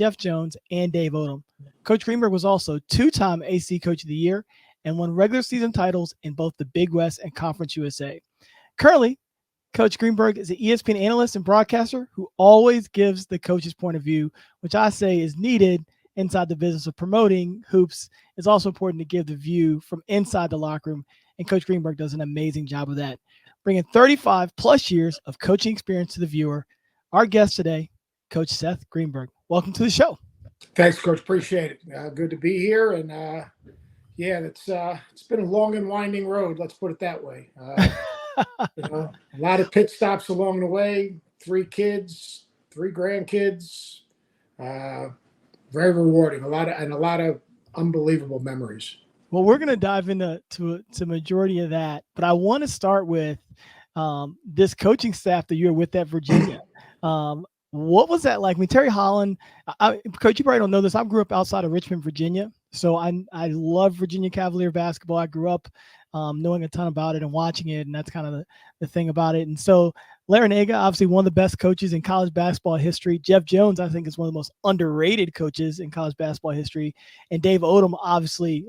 Jeff Jones and Dave Odom. Coach Greenberg was also two-time AC Coach of the Year and won regular season titles in both the Big West and Conference USA. Currently, Coach Greenberg is an ESPN analyst and broadcaster who always gives the coach's point of view, which I say is needed inside the business of promoting hoops. It's also important to give the view from inside the locker room, and Coach Greenberg does an amazing job of that, bringing 35-plus years of coaching experience to the viewer. Our guest today, Coach Seth Greenberg. Welcome to the show. Thanks, Coach. Appreciate it. Good to be here. And, it's been a long and winding road. Let's put it that way. A lot of pit stops along the way, 3 kids, 3 grandkids, very rewarding, a lot of unbelievable memories. Well, we're going to dive into the majority of that, but I want to start with this coaching staff that you were with at Virginia. What was that like? I mean, Terry Holland, Coach, you probably don't know this. I grew up outside of Richmond, Virginia, so I love Virginia Cavalier basketball. I grew up knowing a ton about it and watching it, and that's kind of the thing about it. And so Laranega, obviously one of the best coaches in college basketball history. Jeff Jones, I think, is one of the most underrated coaches in college basketball history. And Dave Odom, obviously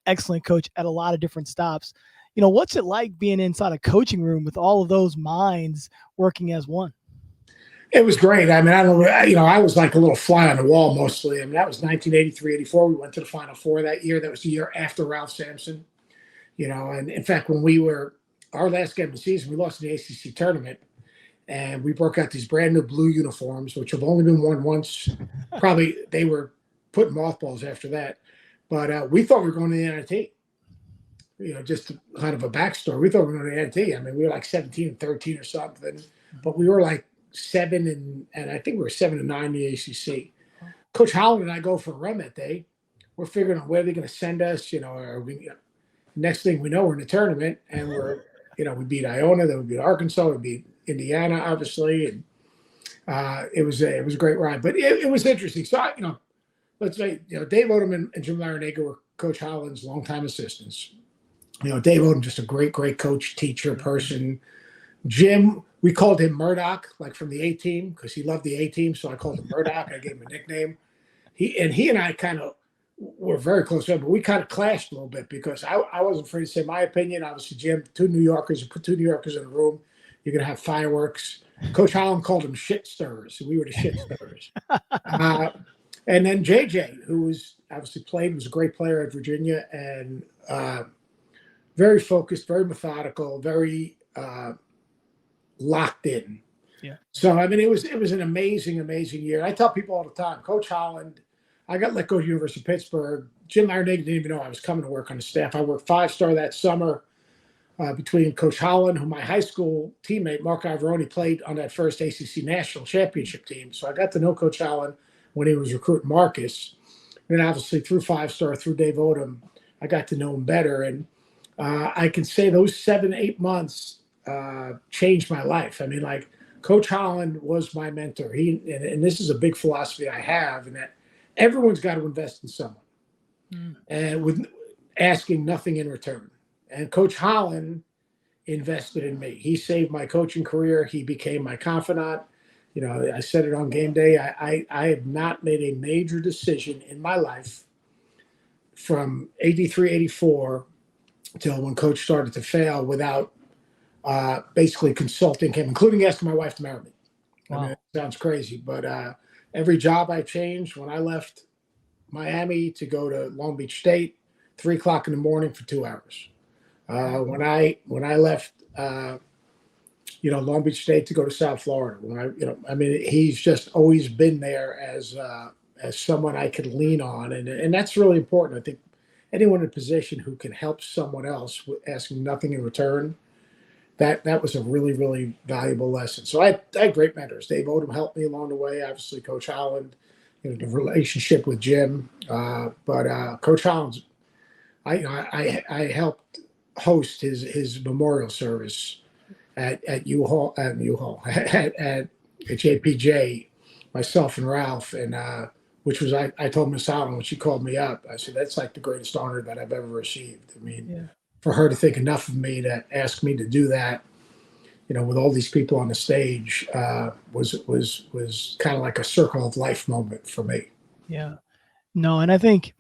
excellent coach at a lot of different stops. You know, what's it like being inside a coaching room with all of those minds working as one? It was great. I mean, I was like a little fly on the wall mostly. I mean, that was 1983-84. We went to the Final Four that year. That was the year after Ralph Sampson. And in fact, when we were our last game of the season, we lost in the ACC tournament, and we broke out these brand new blue uniforms, which have only been worn once. Probably they were putting mothballs after that, but we thought we were going to the NIT. Just kind of a backstory. We thought we were going to the NIT. I mean, we were like 17 and 13 or something, but we were like 7 and I think we were 7 and 9 in the ACC. Coach Holland and I go for a run that day. We're figuring out where they're going to send us. Next thing we know, we're in the tournament, and we beat Iona, then we beat Arkansas, we beat Indiana, obviously, and it was a great ride. But it was interesting. So let's say Dave Odom and Jim Laranega were Coach Holland's longtime assistants. Dave Odom, just a great coach, teacher, person. Jim, we called him Murdoch, like from the A-Team, because he loved the A-Team, so I called him Murdoch. I gave him a nickname. He and I kind of were very close to him, but we kind of clashed a little bit because I wasn't afraid to say my opinion. Obviously, Jim, 2 New Yorkers, you put 2 New Yorkers in a room, you're going to have fireworks. Coach Holland called them shit stirrers. We were the shit stirrers. And then JJ, who was a great player at Virginia, and very focused, very methodical, very locked in. Yeah. So, I mean, it was an amazing year. I tell people all the time, Coach Holland, I got let go to University of Pittsburgh. Jim Laranega didn't even know I was coming to work on the staff. I worked 5-star that summer between Coach Holland, who my high school teammate, Mark Ivoroni, played on that first ACC national championship team. So I got to know Coach Holland when he was recruiting Marcus. And then obviously through 5-star, through Dave Odom, I got to know him better. And I can say those 7-8 months changed my life. I mean, like, Coach Holland was my mentor. And this is a big philosophy I have, in that everyone's got to invest in someone, and with asking nothing in return. And Coach Holland invested in me. He saved my coaching career. He became my confidant. I said it on game day. I have not made a major decision in my life from 83, 84 till when Coach started to fail without basically consulting him, including asking my wife to marry me. Wow. I mean, it sounds crazy, but every job I changed, when I left Miami to go to Long Beach State, 3 o'clock in the morning for 2 hours. When I left, Long Beach State to go to South Florida. He's just always been there as someone I could lean on, and that's really important. I think anyone in a position who can help someone else with asking nothing in return, that was a really, really valuable lesson. So I had great mentors. Dave Odom helped me along the way. Obviously, Coach Holland, the relationship with Jim. But Coach Holland, I helped host his memorial service at JPJ, myself and Ralph, and which was I told Miss Holland when she called me up. I said, that's like the greatest honor that I've ever received. I mean. Yeah. For her to think enough of me to ask me to do that, with all these people on the stage, was kind of like a circle of life moment for me. Yeah. No, and I think,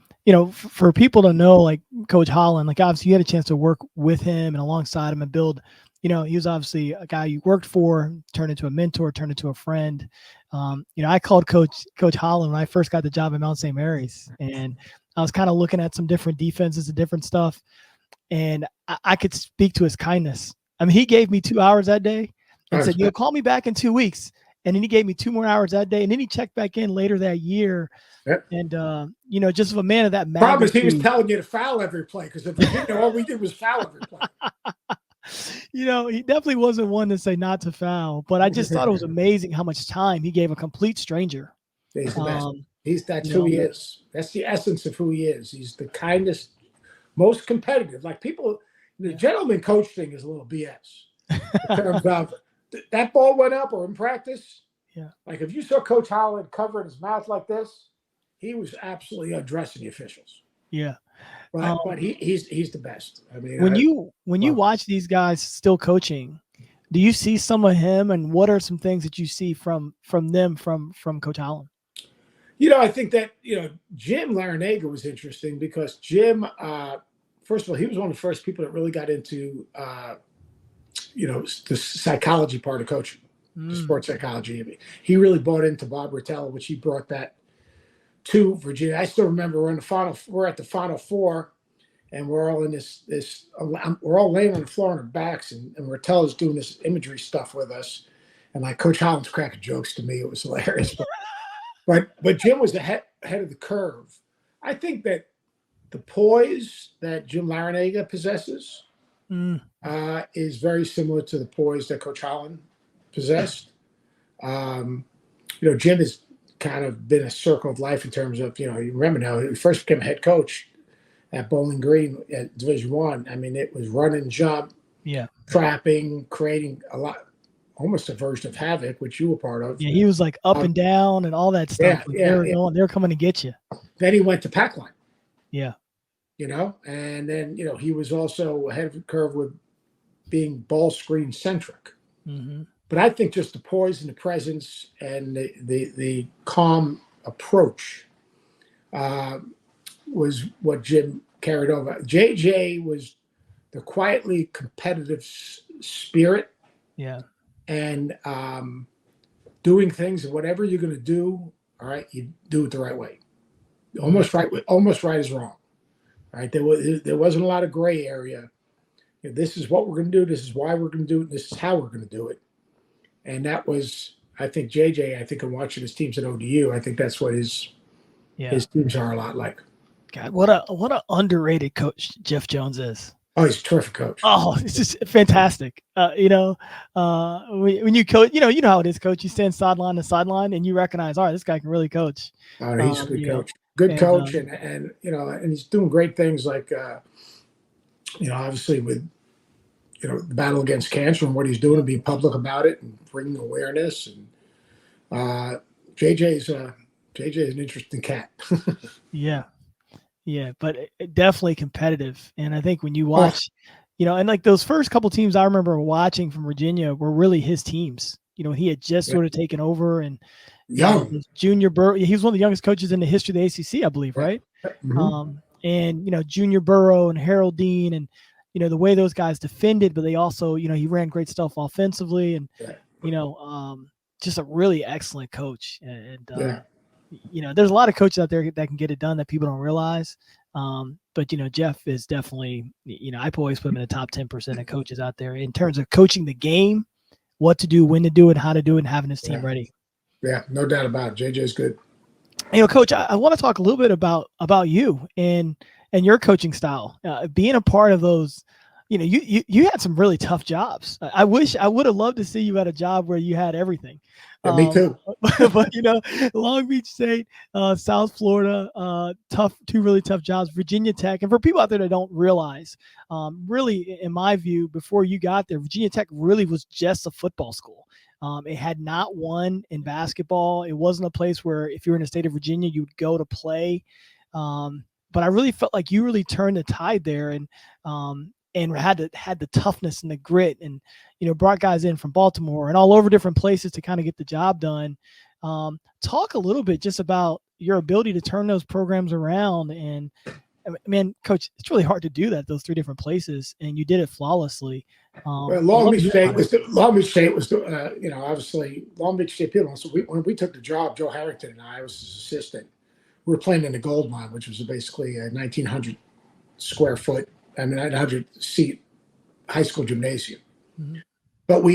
for people to know, like Coach Holland, like obviously you had a chance to work with him and alongside him and build, he was obviously a guy you worked for, turned into a mentor, turned into a friend. I called Coach Holland when I first got the job at Mount St. Mary's, and I was kind of looking at some different defenses and different stuff, and I could speak to his kindness. I mean, he gave me 2 hours that day and said, call me back in 2 weeks. And then he gave me 2 more hours that day. And then he checked back in later that year. Yep. And, just a man of that magnitude. Problem is he was telling you to foul every play, because if you didn't know, all we did was foul every play. He definitely wasn't one to say not to foul, but I just thought it was amazing how much time he gave a complete stranger. He's the best. That's who he is. That's the essence of who he is. He's the kindest, most competitive. Like people, the gentleman coach thing is a little BS. In terms of that ball went up or in practice. Yeah. Like if you saw Coach Holland covering his mouth like this, he was absolutely addressing the officials. Yeah. But he's the best. I mean, when you watch these guys still coaching, do you see some of him, and what are some things that you see from them from Coach Holland? I think that Jim Laranega was interesting because Jim, first of all, he was one of the first people that really got into the psychology part of coaching, the sports psychology. He really bought into Bob Rotella, which he brought that to Virginia. I still remember we're at the Final Four, and we're all in we're all laying on the floor on our backs, and Rotella's doing this imagery stuff with us, and like Coach Holland's cracking jokes to me. It was hilarious, but Jim was ahead of the curve. I think that the poise that Jim Laranega possesses is very similar to the poise that Coach Holland possessed. Jim has kind of been a circle of life in terms of, you remember now, he first became a head coach at Bowling Green at Division I. I mean, it was run and jump, trapping, creating almost a version of havoc, which you were part of. Yeah, he was like up and down and all that stuff. They're coming to get you. Then he went to Packline. Yeah. And then, he was also ahead of the curve with being ball screen centric. Mm-hmm. But I think just the poise and the presence and the calm approach was what Jim carried over. JJ was the quietly competitive spirit. Yeah. And doing things, and whatever you're going to do, all right, you do it the right way. Almost right is wrong. Right? There wasn't a lot of gray area. This is what we're going to do. This is why we're going to do it. This is how we're going to do it. And that was, I think, JJ. I think I'm watching his teams at ODU. I think that's what his teams are a lot like. God, what a underrated coach Jeff Jones is. Oh, he's a terrific coach. Oh, it's just fantastic. When you coach, you know how it is, coach. You stand sideline to sideline, and you recognize, all right, this guy can really coach. Oh, he's a good coach. Good coach, and he's doing great things like, obviously with, the battle against cancer and what he's doing and being public about it and bringing awareness. And JJ's an interesting cat. Yeah, but definitely competitive. And I think when you watch, and like those first couple teams I remember watching from Virginia were really his teams. He had just sort of taken over, and young Junior Burrow. He was one of the youngest coaches in the history of the ACC, I believe, right? Mm-hmm. And Junior Burrow and Harold Dean, and the way those guys defended, but they also, he ran great stuff offensively, and just a really excellent coach. And there's a lot of coaches out there that can get it done that people don't realize. But Jeff is definitely, I always put him in the top 10% of coaches out there in terms of coaching the game, what to do, when to do it, how to do it, and having his team ready. Yeah, no doubt about it. JJ's good. Coach, I want to talk a little bit about you and your coaching style, being a part of those. You had some really tough jobs. I wish I would have loved to see you at a job where you had everything. Yeah, me too. But Long Beach State, South Florida, two really tough jobs. Virginia Tech, and for people out there that don't realize, really, in my view, before you got there, Virginia Tech really was just a football school. It had not won in basketball. It wasn't a place where if you were in the state of Virginia, you would go to play. But I really felt like you really turned the tide there, and had the toughness and the grit, and brought guys in from Baltimore and all over different places to kind of get the job done. Talk a little bit just about your ability to turn those programs around. And man, Coach, it's really hard to do that, those 3 different places, and you did it flawlessly. Well, Long Beach State was obviously Long Beach State people. So when we took the job, Joe Harrington and I was his assistant. We were playing in the Gold Mine, which was basically a 1,900 square foot, 900 seat high school gymnasium. Mm-hmm. But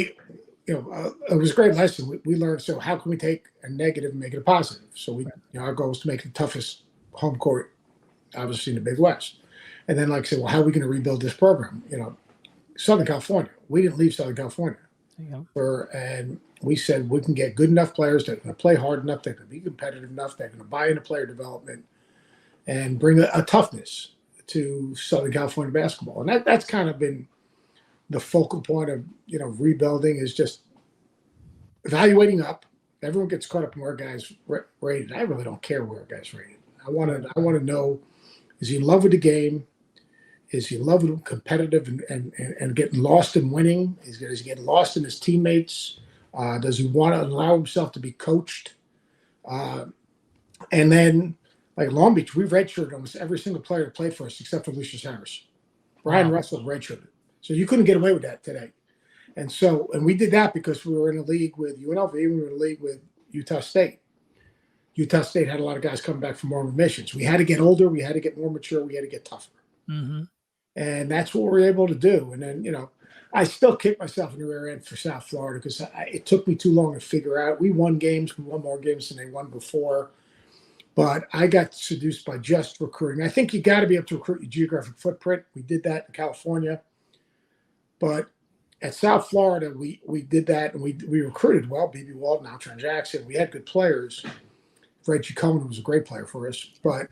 it was a great lesson. We learned, so how can we take a negative and make it a positive? So our goal was to make the toughest home court, obviously in the Big West. And then, like I said, well, how are we going to rebuild this program? Southern California. We didn't leave Southern California. And we said we can get good enough players that are going to play hard enough, they're going to be competitive enough, they're going to buy into player development and bring a toughness to Southern California basketball. And that's kind of been the focal point of, rebuilding, is just evaluating up. Everyone gets caught up in where a guy's rated. I really don't care where a guy's rated. I want to know, is he in love with the game? Is he in love with competitive and getting lost in winning? Is he getting lost in his teammates? Does he want to allow himself to be coached? And then, like Long Beach, we redshirted almost every single player that played for us except for Lucius Harris. Brian Russell redshirted. So you couldn't get away with that today. And we did that because we were in a league with UNLV, we were in a league with Utah State. Utah State had a lot of guys coming back from Mormon missions. We had to get older, we had to get more mature, we had to get tougher. Mm-hmm. And that's what we were able to do. And then, I still kick myself in the rear end for South Florida because it took me too long to figure out. We won more games than they won before. But I got seduced by just recruiting. I think you got to be able to recruit your geographic footprint. We did that in California. But at South Florida, we did that, and we recruited well. B.B. Walton, Altron Jackson. We had good players. Reggie Cohen was a great player for us. But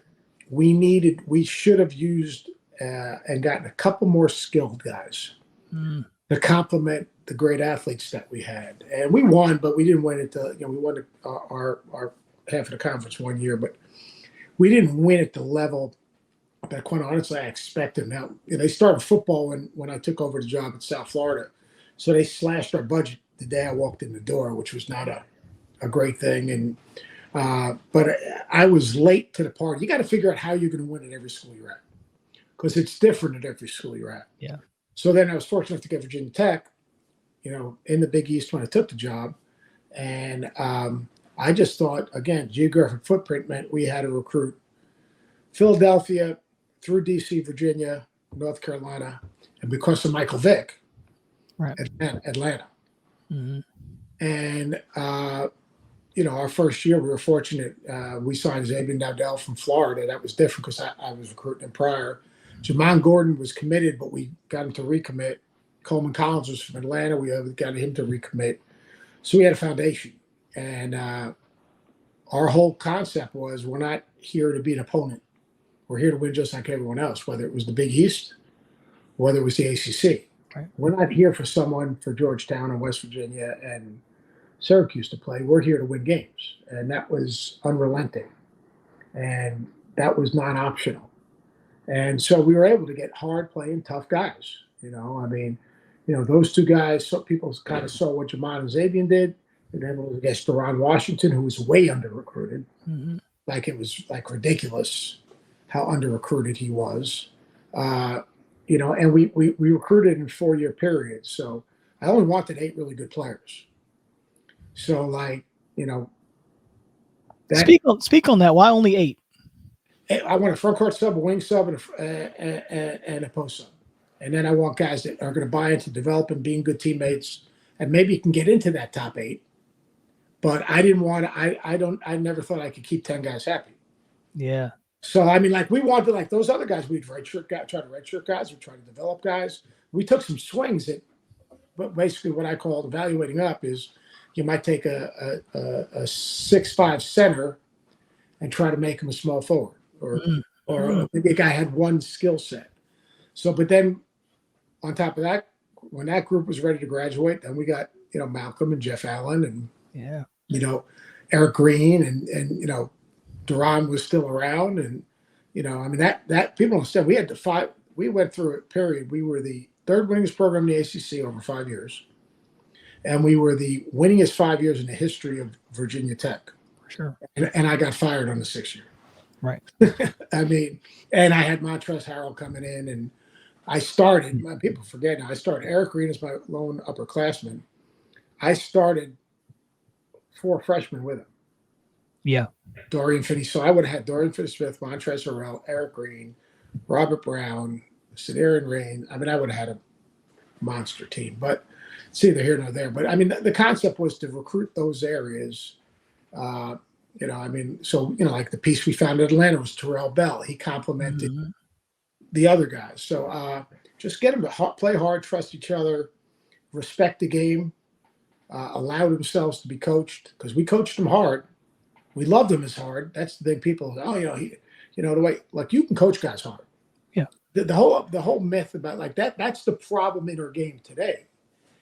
we should have used and gotten a couple more skilled guys to complement the great athletes that we had. And we won, but we didn't win it. We won our half of the conference one year, but we didn't win at the level that, quite honestly, I expected. Now, they started football when I took over the job at South Florida. So they slashed our budget the day I walked in the door, which was not a great thing. And but I was late to the party. You got to figure out how you're going to win at every school you're at, because it's different at every school you're at. Yeah. So then I was fortunate enough to get Virginia Tech, in the Big East when I took the job. And I just thought, again, geographic footprint meant we had to recruit Philadelphia through D.C., Virginia, North Carolina, and because of Michael Vick, right, Atlanta. Mm-hmm. And, our first year we were fortunate. We signed Jamion Christian from Florida. That was different because I was recruiting him prior. Jamion Gordon was committed, but we got him to recommit. Coleman Collins was from Atlanta. We got him to recommit. So we had a foundation. And our whole concept was, we're not here to be an opponent. We're here to win just like everyone else, whether it was the Big East, whether it was the ACC. Right. We're not here for Georgetown and West Virginia and Syracuse to play. We're here to win games. And that was unrelenting. And that was non-optional. And so we were able to get hard-playing, tough guys. Those two guys, so people kind of saw what Jamion and Xavier did. And then we get Deron Washington, who was way under-recruited. Mm-hmm. It was ridiculous how under-recruited he was. And we recruited in 4-year periods. So I only wanted 8 really good players. So, speak on that. Why only 8? I want a front court sub, a wing sub, and a post sub. And then I want guys that are going to buy into developing, being good teammates, and maybe you can get into that top 8. But I didn't want to. I never thought I could keep 10 guys happy. Yeah. So we wanted those other guys. We'd try to redshirt guys. We try to develop guys. We took some swings at, but basically what I call evaluating up is, you might take a 6'5" center and try to make him a small forward, or maybe a guy had one skill set. So, but then on top of that, when that group was ready to graduate, then we got Malcolm and Jeff Allen and Eric Green and Deron was still around, and that people don't understand. We had to fight. We went through a period. We were the 3rd winningest program in the ACC over 5 years. And we were the winningest 5 years in the history of Virginia Tech. Sure. And I got fired on the 6th year. Right. I mean, and I had Montrezl Harrell coming in, and I started. My people forget now. I started Eric Green as my lone upperclassman. I started 4 freshmen with him. Yeah. Dorian Finney. So I would have had Dorian Finney-Smith, Montrezl Harrell, Eric Green, Robert Brown, Sudarian Rain. I mean, I would have had a monster team, but it's neither here nor there. But I mean, the concept was to recruit those areas. I mean, so, like the piece we found in Atlanta was Terrell Bell. He complemented the other guys. So just get them to play hard, trust each other, respect the game, allow themselves to be coached, because we coached them hard. We loved them as hard. That's the thing. People, the way, like, you can coach guys hard. Yeah. The whole myth about like that, that's the problem in our game today,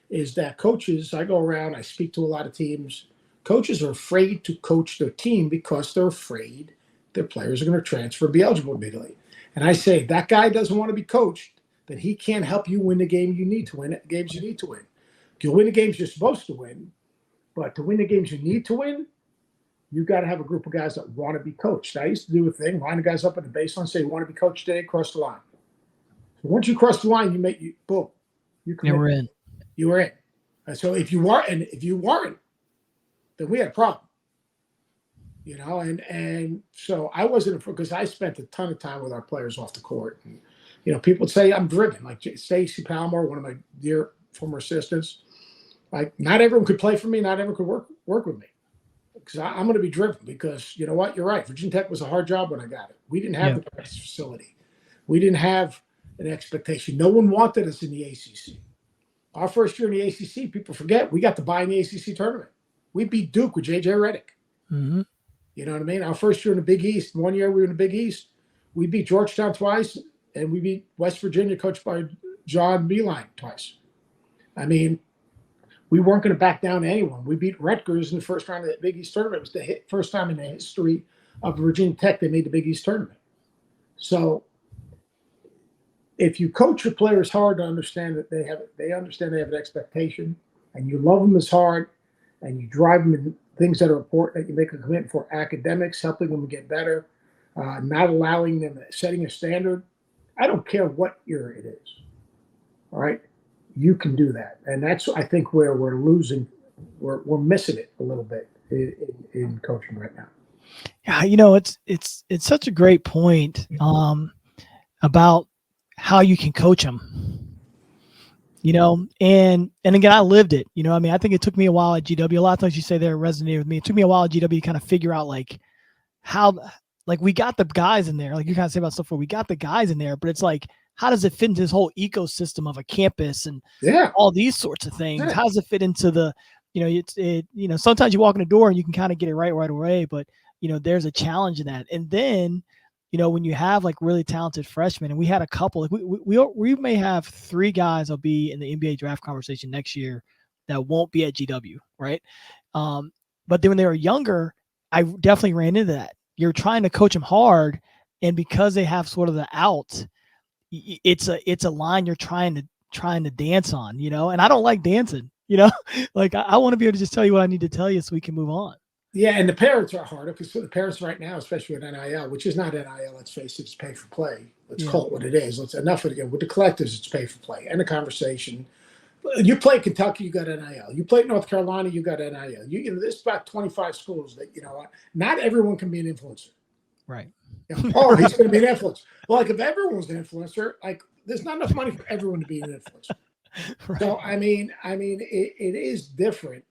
is that coaches, I go around, I speak to a lot of teams. Coaches are afraid to coach their team because they're afraid their players are going to transfer and be eligible immediately. And I say, that guy doesn't want to be coached, then he can't help you win the game you need to win, games you need to win. You'll win the games you're supposed to win, but to win the games you need to win, you've got to have a group of guys that want to be coached. I used to do a thing, line the guys up at the baseline, say, you want to be coached today, cross the line. So once you cross the line, boom. Yeah, we're in. You were in. And so if you weren't, then we had a problem. And so I wasn't, because I spent a ton of time with our players off the court. And, people would say I'm driven, like Stacey Palmer, one of my dear former assistants. Like, not everyone could play for me, not everyone could work with me. Because I'm going to be driven, because you know what? You're right. Virginia Tech was a hard job when I got it. We didn't have the practice facility. We didn't have an expectation. No one wanted us in the ACC. Our first year in the ACC, people forget, we got to buy in the ACC tournament. We beat Duke with J.J. Redick. Mm-hmm. You know what I mean? Our first year in the Big East, one year we were in the Big East, we beat Georgetown twice, and we beat West Virginia, coached by John Beilein, twice. I mean, we weren't going to back down to anyone. We beat Rutgers in the first round of the Big East tournament. It was the first time in the history of Virginia Tech they made the Big East tournament. So if you coach your players hard to understand that they understand they have an expectation, and you love them as hard, and you drive them in things that are important, that you make a commitment for academics, helping them get better, not allowing them, setting a standard. I don't care what year it is. All right. You can do that. And that's, I think, where we're losing, we're missing it a little bit in coaching right now. Yeah. It's such a great point about how you can coach them. And again, I lived it. I mean, I think it took me a while at GW. A lot of times you say there resonated with me. It took me a while at GW to kind of figure out like how, like, we got the guys in there. Like you kind of say about stuff where we got the guys in there, but it's like, how does it fit into this whole ecosystem of a campus and all these sorts of things? Yeah. How does it fit into the, sometimes you walk in the door and you can kind of get it right away, but there's a challenge in that. And then, when you have like really talented freshmen, and we had a couple, like we may have 3 guys that'll be in the NBA draft conversation next year that won't be at GW, right? But then when they were younger, I definitely ran into that. You're trying to coach them hard, and because they have sort of the out, it's a line you're trying to dance on, and I don't like dancing, like I want to be able to just tell you what I need to tell you so we can move on. Yeah, and the parents are harder, because the parents right now, especially with NIL, which is not NIL, let's face it, it's pay for play. Let's call it what it is. Let's enough of it. With the collectives, it's pay for play. End of conversation. You play Kentucky, you got NIL. You play North Carolina, you got NIL. There's about 25 schools that, not everyone can be an influencer. Right. He's going to be an influencer. Well, like, if everyone was an influencer, like, there's not enough money for everyone to be an influencer. Right. So, I mean, it is different.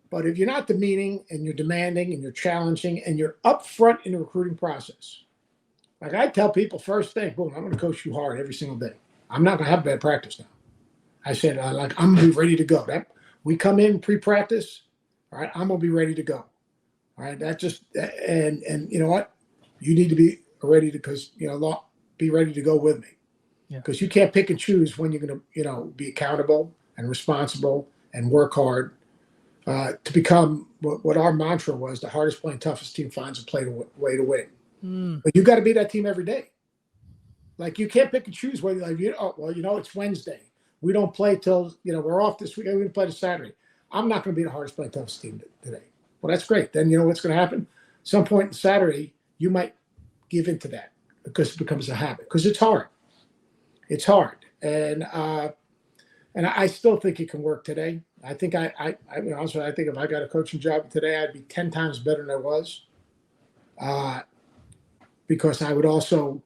But if you're not demeaning, and you're demanding, and you're challenging, and you're upfront in the recruiting process, like I tell people, first thing, boom, I'm going to coach you hard every single day. I'm not going to have bad practice now. I said, I'm going to be ready to go. We come in pre-practice, all right, I'm going to be ready to go. All right, that just, and you know what? You need to be ready to, because, be ready to go with me. Because you can't pick and choose when you're going to, be accountable and responsible and work hard. To become what our mantra was: the hardest playing, toughest team finds a way to win. But you got to be that team every day. Like, you can't pick and choose whether, like, it's Wednesday. We don't play till, we're off this week. We can play this Saturday. I'm not going to be the hardest playing, toughest team today. Well, that's great. Then you know what's going to happen? some point in Saturday, you might give into that because it becomes a habit. Because it's hard. It's hard, and I still think it can work today. I think honestly, I think if I got a coaching job today, I'd be 10 times better than I was, because I would also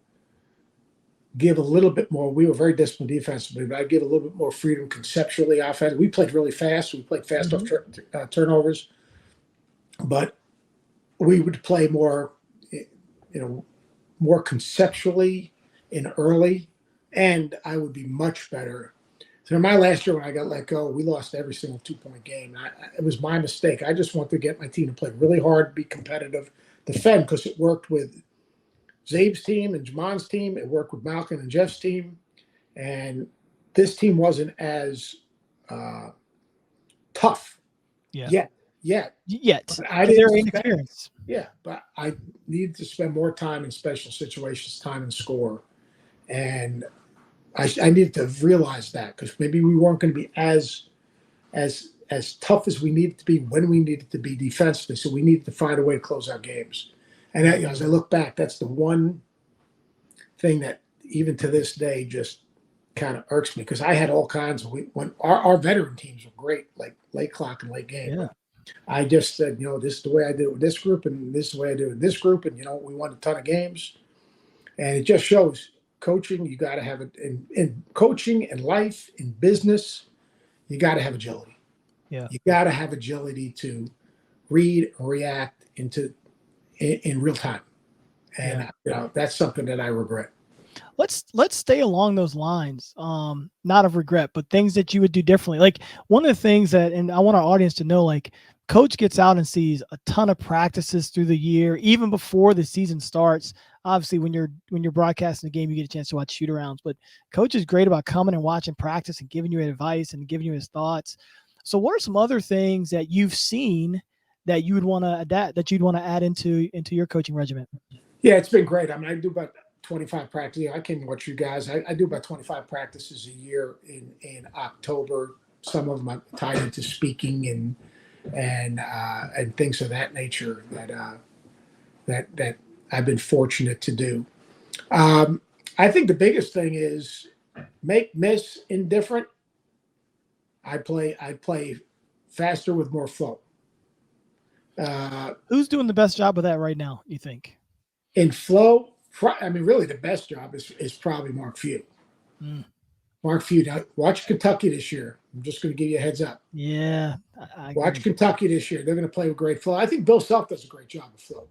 give a little bit more. We were very disciplined defensively, but I'd give a little bit more freedom conceptually. Offensively, we played really fast. We played fast off turnovers, but we would play more, more conceptually and early, and I would be much better. So in my last year when I got let go, we lost every single 2-point game. It was my mistake. I just wanted to get my team to play really hard, be competitive, defend, because it worked with Zabe's team and Jamion's team. It worked with Malcolm and Jeff's team. And this team wasn't as tough yet. I didn't experience. Yeah, but I needed to spend more time in special situations, time and score. And I needed to realize that, because maybe we weren't going to be as tough as we needed to be when we needed to be defensively. So we needed to find a way to close out games. And as I look back, that's the one thing that even to this day just kind of irks me, because I had all kinds of when our veteran teams were great, like late clock and late game. Yeah. I just said, this is the way I do it with this group, and this is the way I do it with this group, and we won a ton of games, and it just shows. Coaching, you got to have it in coaching, in life, in business. You got to have agility. Yeah, you got to have agility to read and react in real time, and that's something that I regret. Let's stay along those lines. Not of regret, but things that you would do differently. Like one of the things that, and I want our audience to know, like Coach gets out and sees a ton of practices through the year, even before the season starts. Obviously, when you're broadcasting the game, you get a chance to watch shoot-arounds. But Coach is great about coming and watching practice and giving you advice and giving you his thoughts. So, what are some other things that you've seen that you would want to adapt, that you'd want to add into your coaching regimen? Yeah, it's been great. I mean, I do about 25 practices. I came and watch you guys. I do about 25 practices a year in October. Some of them are tied into speaking and things of that nature that I've been fortunate to do. I think the biggest thing is make miss indifferent. I play faster with more flow. Who's doing the best job of that right now, you think? In flow, I mean, really the best job is probably Mark Few. Mark Few. Now, watch Kentucky this year. I'm just going to give you a heads up. Yeah. Watch Kentucky this year. They're going to play with great flow. I think Bill Self does a great job of flow.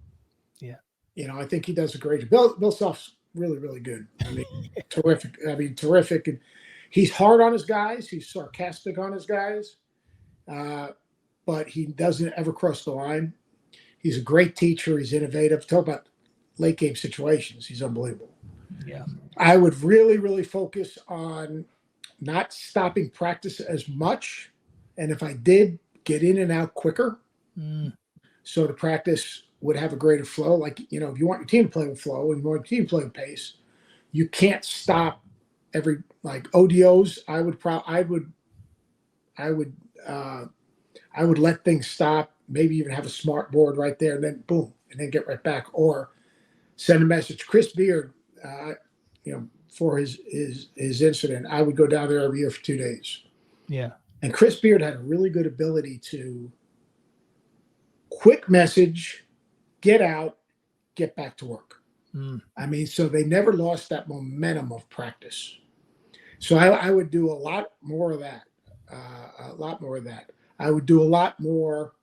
Yeah. I think he does a great job. Bill Self's really, really good. I mean, terrific. Terrific. And he's hard on his guys. He's sarcastic on his guys. But he doesn't ever cross the line. He's a great teacher. He's innovative. Talk about late game situations. He's unbelievable. Yeah. I would really, really focus on not stopping practice as much. And if I did, get in and out quicker. So the practice would have a greater flow. Like, if you want your team to play with flow and you want your team to play with pace, you can't stop every, like ODOs. I would let things stop, maybe even have a smart board right there, and then boom, and then get right back, or send a message. Chris Beard, for his incident, I would go down there every year for 2 days. Yeah. And Chris Beard had a really good ability to quick message, get out, get back to work. I mean, so they never lost that momentum of practice. So I would do a lot more of that. I would do a lot more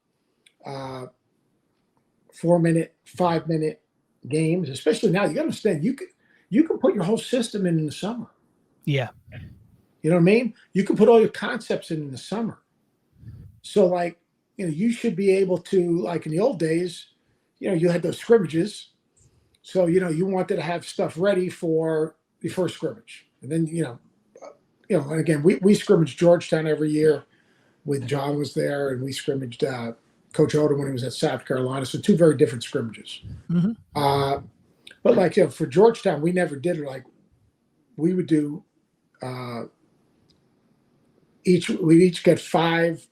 4-minute, 5-minute games, especially now. You got to understand, you can put your whole system in the summer. Yeah. You know what I mean? You can put all your concepts in the summer. So, like, you should be able to, like in the old days, you had those scrimmages. So, you wanted to have stuff ready for the first scrimmage. And then, and again, we scrimmaged Georgetown every year with John was there, and we scrimmaged Coach Odom when he was at South Carolina. So 2 very different scrimmages. But like, for Georgetown, we never did it. Like, we would do we each get 5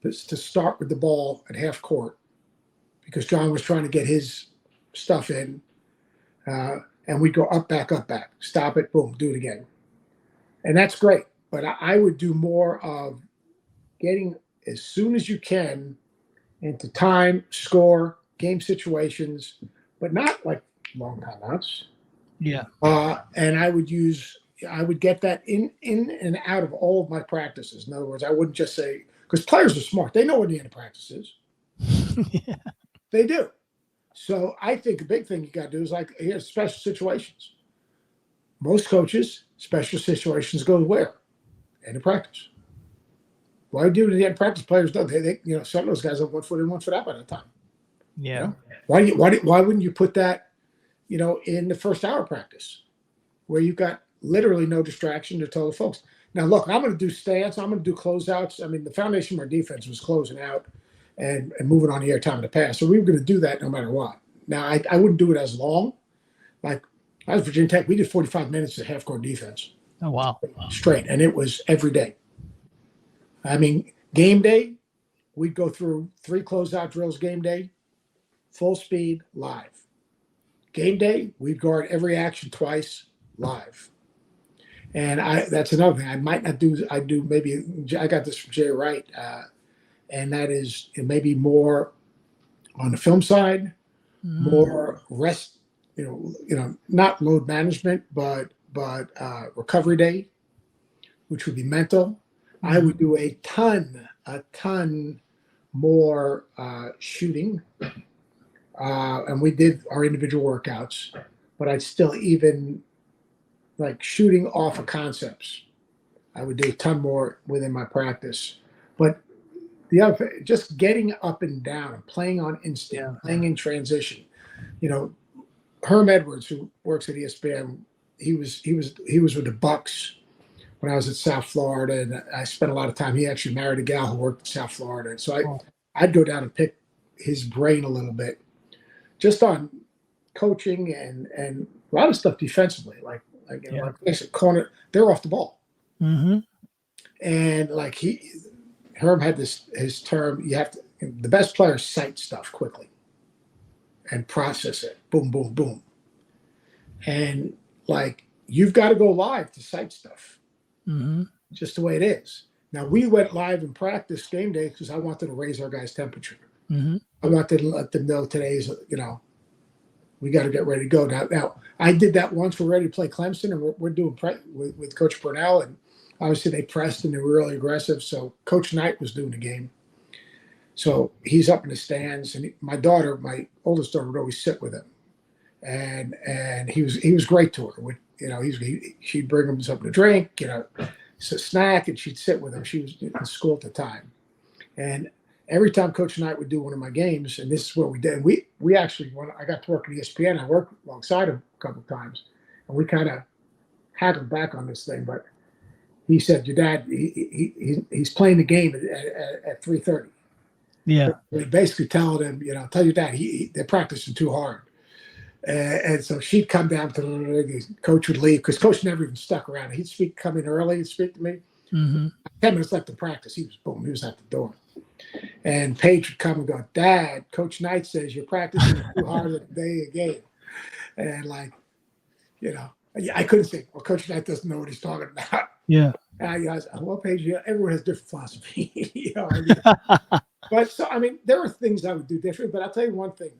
to start with the ball at half court. because John was trying to get his stuff in. And we'd go up, back, stop it, boom, do it again. And that's great. But I would do more of getting as soon as you can into time, score, game situations, but not like long timeouts. Yeah. And I would get that in and out of all of my practices. In other words, I wouldn't just say, because players are smart. They know what the end of practice is. Yeah. They do. So I think the big thing you got to do is like, here's special situations. Most coaches, special situations go where? End of practice. Why do the end of practice? Players don't. They some of those guys have 1 foot in, 1 foot out by the time. Yeah. Why wouldn't you put that, in the first hour practice, where you've got literally no distraction to tell the folks. Now, look, I'm going to do stance. I'm going to do closeouts. I mean, the foundation of our defense was closing out and moving on the air time of the pass. So we were going to do that no matter what. Now, I wouldn't do it as long. Like, I was Virginia Tech. We did 45 minutes of half-court defense. Oh, wow. Straight. And it was every day. I mean, game day, we'd go through 3 closeout drills game day, full speed, live. Game day, we'd guard every action twice, live. And that's another thing. I might not do. I do maybe. I got this from Jay Wright, and that is maybe more on the film side, more rest. Not load management, but recovery day, which would be mental. I would do a ton more shooting, and we did our individual workouts, but I'd still even. Like shooting off of concepts, I would do a ton more within my practice. But the other, just getting up and down and playing on instinct, playing in transition. Herm Edwards, who works at ESPN, he was with the Bucks when I was at South Florida, and I spent a lot of time. He actually married a gal who worked in South Florida, and so I'd go down and pick his brain a little bit, just on coaching and a lot of stuff defensively, like corner, they're off the ball. Mm-hmm. And like Herm had his term, the best players sight stuff quickly and process it. Boom, boom, boom. And like, you've got to go live to sight stuff. Mm-hmm. Just the way it is. Now, we went live in practice game day because I wanted to raise our guys' temperature. Mm-hmm. I wanted to let them know today's, we got to get ready to go. Now, I did that once. We're ready to play Clemson, and we're doing with Coach Burnell, and obviously they pressed and they were really aggressive. So Coach Knight was doing the game. So he's up in the stands, and my oldest daughter, would always sit with him, and he was great to her. She'd bring him something to drink, a snack, and she'd sit with him. She was in school at the time, and every time Coach Knight would do one of my games, and this is what we did. And we actually, when I got to work at ESPN, I worked alongside him a couple of times, and we kind of haggled back on this thing. But he said, "Your dad, he's playing the game at 3:30." Yeah. We basically telling him, tell your dad they're practicing too hard. And so she'd come down to the coach would leave because Coach never even stuck around. He'd come in early and speak to me. Mm-hmm. 10 minutes left in practice, he was at the door. And Paige would come and go, "Dad, Coach Knight says you're practicing too hard at the day of game." And I couldn't say, well, Coach Knight doesn't know what he's talking about. Yeah. I was, well, Paige, everyone has different philosophy. But so, I mean, there are things I would do different, but I'll tell you one thing.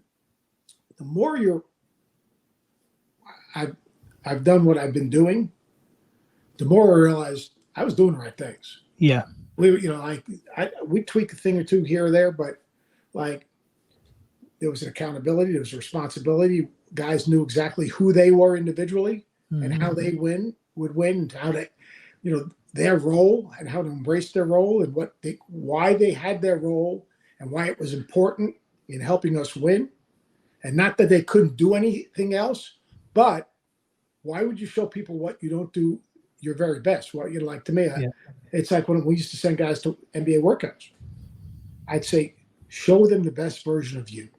The more I've done what I've been doing, the more I realized I was doing the right things. Yeah. We tweak a thing or two here or there, but like there was an accountability, there was a responsibility. Guys knew exactly who they were individually and how they would win, and how they, their role and how to embrace their role and why they had their role and why it was important in helping us win. And not that they couldn't do anything else, but why would you show people what you don't do your very best? Well, to me, it's like when we used to send guys to NBA workouts. I'd say, show them the best version of you.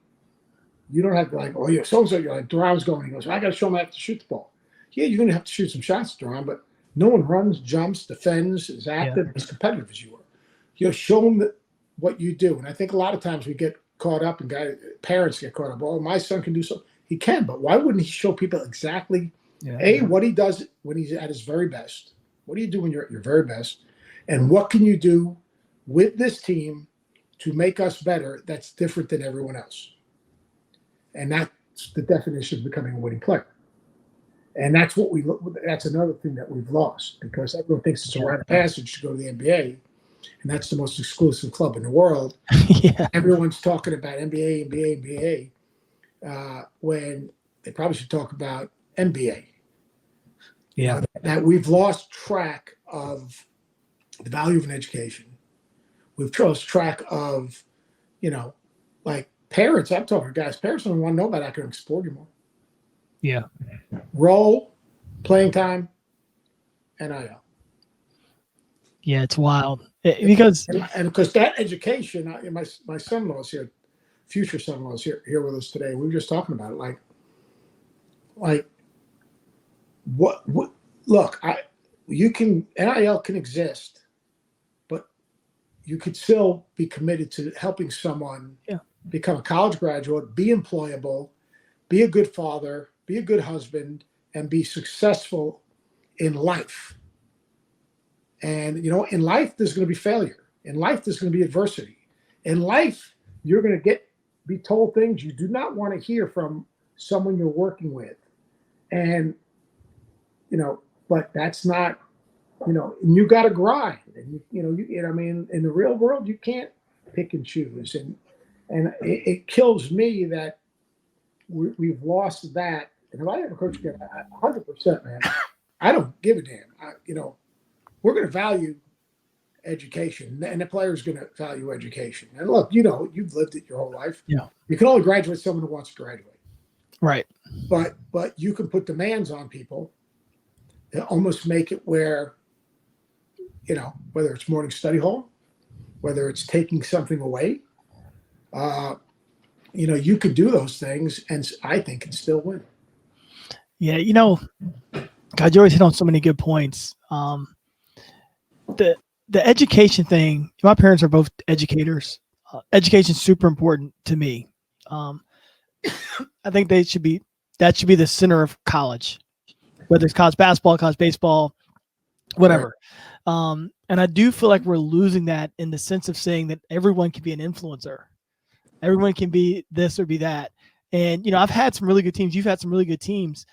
You don't have to so-and-so, you're like, Duran's going. He goes, I got to show him how to shoot the ball. Yeah, you're going to have to shoot some shots, Duran, but no one runs, jumps, defends, is active, as competitive as you are. Show them what you do. And I think a lot of times we get caught up and parents get caught up. Oh, my son can do something. He can, but why wouldn't he show people exactly, what he does when he's at his very best? What do you do when you're at your very best? And what can you do with this team to make us better that's different than everyone else? And that's the definition of becoming a winning player. And that's that's another thing that we've lost, because everyone thinks it's a rite of passage to go to the NBA. And that's the most exclusive club in the world. Yeah. Everyone's talking about NBA, when they probably should talk about NBA. Yeah. That we've lost track of the value of an education. We've lost track of, like parents. I'm talking guys, parents don't want to know about academic sport anymore. Yeah. Role, playing time, NIL. Yeah, it's wild. Because that education, my son-in-law is here, future son-in-law is here with us today. We were just talking about it. Like what look, NIL can exist, but you could still be committed to helping someone become a college graduate, be employable, be a good father, be a good husband, and be successful in life. And, in life, there's going to be failure. In life, there's going to be adversity. In life, you're going to be told things you do not want to hear from someone you're working with. And, but that's not, and you got to grind. And, in the real world, you can't pick and choose. And it kills me that we've lost that. And if I ever coach again, 100%, man, I don't give a damn. We're going to value education, and the player's going to value education. And look, you've lived it your whole life. Yeah. You can only graduate someone who wants to graduate. Right. But you can put demands on people that almost make it where, whether it's morning study hall, whether it's taking something away, you could do those things, and I think can still win. Yeah, God, you always hit on so many good points. The education thing, my parents are both educators. Education's super important to me. I think that should be the center of college, whether it's college basketball, college baseball, whatever. Right. And I do feel like we're losing that in the sense of saying that everyone can be an influencer. Everyone can be this or be that. And, I've had some really good teams. You've had some really good teams.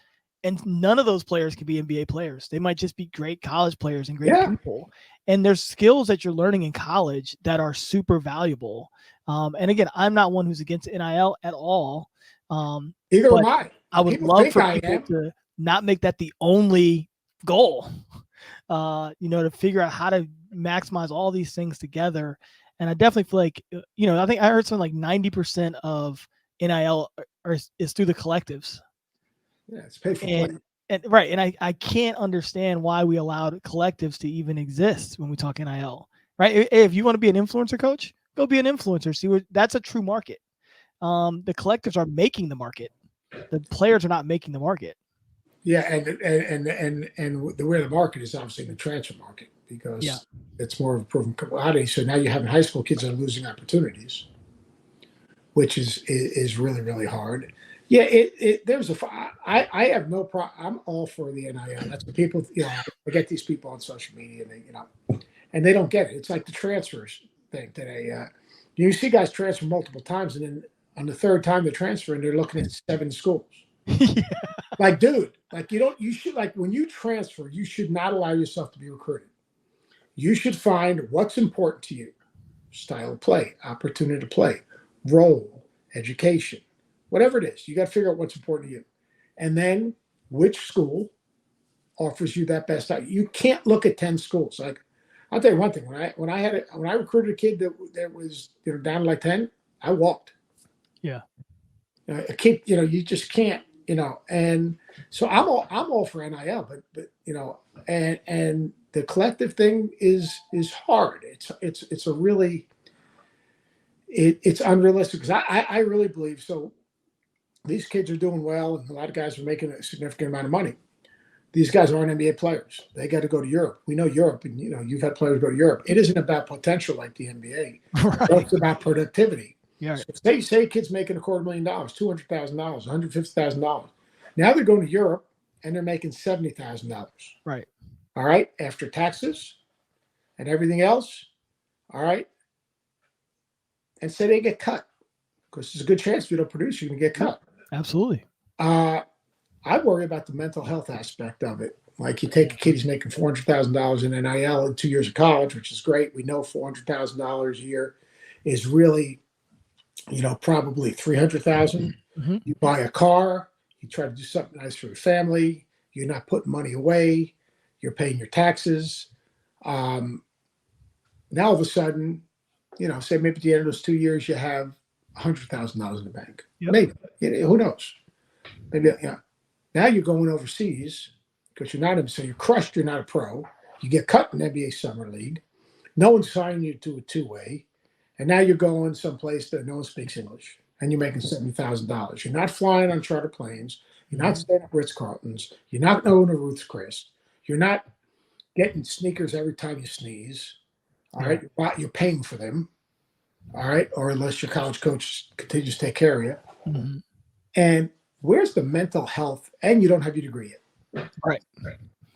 And none of those players can be NBA players. They might just be great college players and great people. And there's skills that you're learning in college that are super valuable. And again, I'm not one who's against NIL at all. Either am I. I would love for people to not make that the only goal, to figure out how to maximize all these things together. And I definitely feel like, I think I heard something like 90% of NIL is through the collectives. Yeah, it's paid for play. And right. And I can't understand why we allowed collectives to even exist when we talk NIL, right? If you want to be an influencer coach, go be an influencer. See, that's a true market. The collectives are making the market. The players are not making the market. Yeah. And where the market is obviously the transfer market, because it's more of a proven commodity. So now you're having high school kids that are losing opportunities, which is really, really hard. Yeah, I have no problem. I'm all for the NIL. That's the people, I get these people on social media, and they don't get it. It's like the transfers thing today. You see guys transfer multiple times, and then on the third time they're transferring, they're looking at 7 schools. Like, dude, you should, when you transfer, you should not allow yourself to be recruited. You should find what's important to you: style of play, opportunity to play, role, education. Whatever it is, you got to figure out what's important to you. And then which school offers you that best out. You can't look at 10 schools. Like, I'll tell you one thing. When I recruited a kid that was down to like 10, I walked. Yeah. A kid, you just can't, and so I'm all for NIL, but and the collective thing is hard. It's a really it's unrealistic, because I really believe so. These kids are doing well, and a lot of guys are making a significant amount of money. These guys aren't NBA players. They got to go to Europe. We know Europe, and you've had players go to Europe. It isn't about potential like the NBA. Right. It's about productivity. Yeah. So say a kid's making $250,000, $200,000, $150,000. Now they're going to Europe and they're making $70,000. Right. All right, after taxes and everything else. All right, and say they get cut because there's a good chance if you don't produce, you're going to get cut. Absolutely. I worry about the mental health aspect of it. Like you take a kid who's making $400,000 in NIL in 2 years of college, which is great. We know $400,000 a year is really, probably $300,000. Mm-hmm. You buy a car, you try to do something nice for your family. You're not putting money away. You're paying your taxes. Now all of a sudden, say maybe at the end of those 2 years, you have $100,000 in the bank. Yep. Maybe, who knows? Maybe, Now you're going overseas because so you're crushed. You're not a pro. You get cut in NBA Summer League. No one's signing you to a two-way, and now you're going someplace that no one speaks English, and you're making $70,000. You're not flying on charter planes. You're not staying at Ritz-Carltons. You're not going to Ruth's Chris. You're not getting sneakers every time you sneeze. All right, you're paying for them. All right, or unless your college coach continues to take care of you. Mm-hmm. And where's the mental health? And you don't have your degree yet. Right.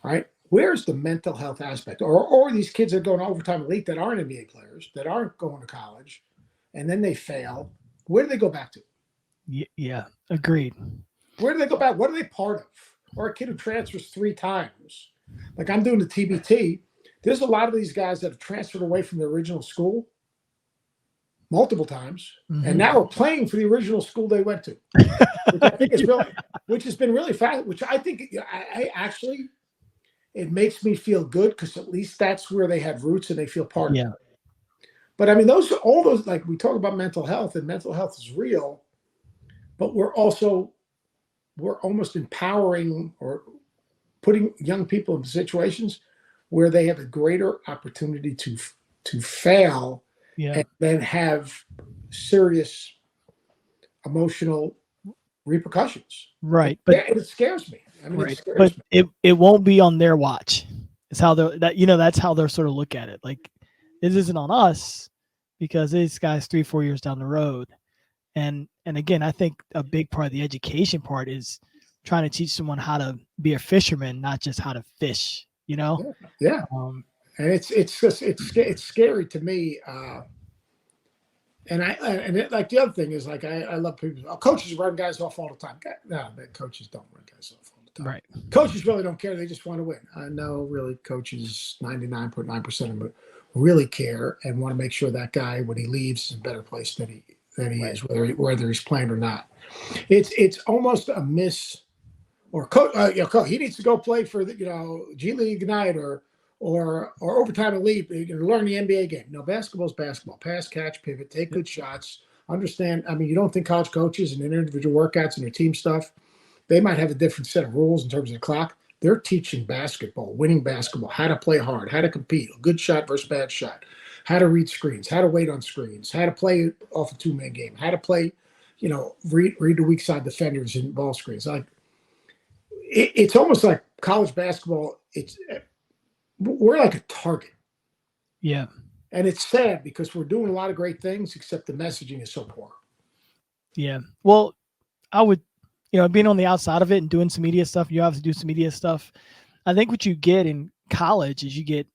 All right. Where's the mental health aspect? Or these kids that are going to overtime elite that aren't NBA players, that aren't going to college, and then they fail. Where do they go back to? Yeah, agreed. Where do they go back? What are they part of? Or a kid who transfers 3 times. Like I'm doing the TBT. There's a lot of these guys that have transferred away from their original school multiple times, and now are playing for the original school they went to, which I think is really, which has been really fast. Which I think, I actually, it makes me feel good because at least that's where they have roots and they feel part of it. But I mean, all those, like we talk about mental health, and mental health is real, but we're almost empowering or putting young people in situations where they have a greater opportunity to fail. And then have serious emotional repercussions. Right. But it scares me. I mean, it scares me. It won't be on their watch. It's how that's how they're sort of look at it. Like it isn't on us because this guy's 3-4 years down the road. And again, I think a big part of the education part is trying to teach someone how to be a fisherman, not just how to fish, Yeah. And it's scary to me. Like the other thing is like I love people. Coaches run guys off all the time. No, coaches don't run guys off all the time. Right. Coaches really don't care. They just want to win. I know really coaches, 99.9% of them really care and want to make sure that guy when he leaves is in a better place than he is, whether he's playing or not. It's almost a miss. Or coach, he needs to go play for the G League Ignite or overtime elite. Learn the NBA game. No, basketball's basketball. Pass, catch, pivot, take good shots. Understand. I mean, you don't think college coaches and individual workouts and their team stuff, they might have a different set of rules in terms of the clock. They're teaching basketball, winning basketball, how to play hard, how to compete, a good shot versus bad shot, how to read screens, how to wait on screens, how to play off a 2-man game, how to play, read the weak side defenders in ball screens. Like it's almost like college basketball. We're like a target. Yeah. And it's sad because we're doing a lot of great things, except the messaging is so poor. Yeah. Well, I would, being on the outside of it and doing some media stuff, you obviously do some media stuff. I think what you get in college is you get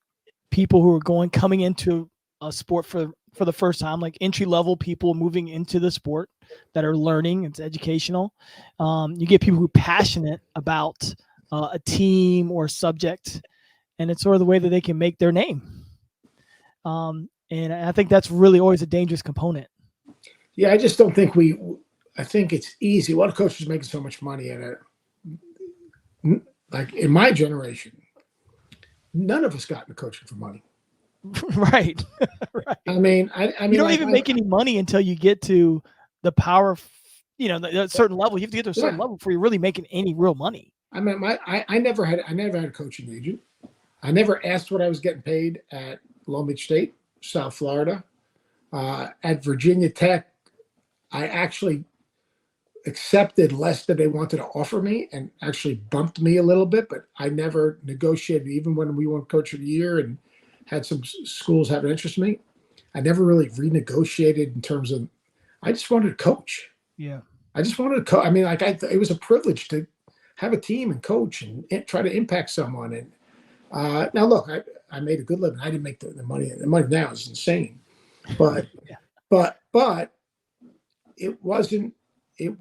people who are coming into a sport for the first time, like entry-level people moving into the sport that are learning. It's educational. You get people who are passionate about a team or a subject, and it's sort of the way that they can make their name. And I think that's really always a dangerous component. Yeah, I just don't think I think it's easy. A lot of coaches are making so much money at it. Like in my generation, none of us got into coaching for money. Right. Right. I mean, you don't even make any money until you get to the power of, a certain level. You have to get to a certain level before you're really making any real money. I mean, I never had a coaching agent. I never asked what I was getting paid at Long Beach State, South Florida. At Virginia Tech, I actually accepted less than they wanted to offer me and actually bumped me a little bit, but I never negotiated, even when we won Coach of the Year and had some schools have an interest in me. I never really renegotiated in terms of I just wanted to coach. Yeah. I just wanted to coach. I mean, like it was a privilege to have a team and coach and try to impact someone. And now look, I made a good living. I didn't make the money. The money now is insane, but Yeah. but it wasn't. It.